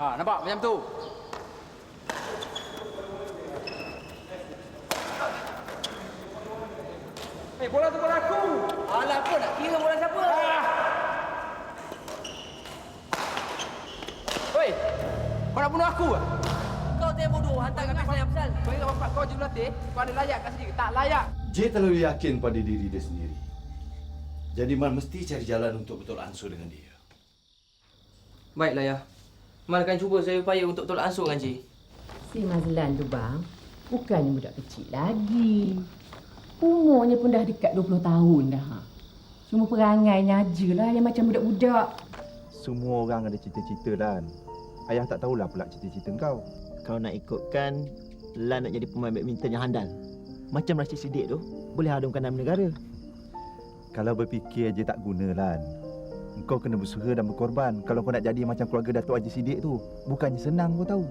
Ha, nampak macam tu. Bola tu bola aku. Alah, kau nak kira bola siapa? Oi, kau nak bunuh aku ah? Kau tu yang bodoh, hantar kat saya pasal. Kau ingat bapak kau je berlatih? Kau ada layak kat sini? Tak layak. Jay terlalu yakin pada diri dia sendiri. Jadi Man mesti cari jalan untuk betul ansur dengan dia. Baiklah, ya. Man akan cuba saya upaya untuk tolak ansur dengan Cik. Si Mazlan tu bang, bukannya budak kecil lagi. Umurnya pun dah dekat 20 tahun dah. Cuma perangainya ajalah yang macam budak-budak. Semua orang ada cita-cita, Lan. Ayah tak tahulah pula cita-cita kau. Kau nak ikutkan Lan nak jadi pemain badminton yang handal. Macam Rashid Siddiq tu, boleh hadungkan nama negara. Kalau berfikir je tak guna, Lan. Kau kena berusaha dan berkorban kalau kau nak jadi macam keluarga Datuk Haji Siddiq tu. Bukannya senang kau tahu.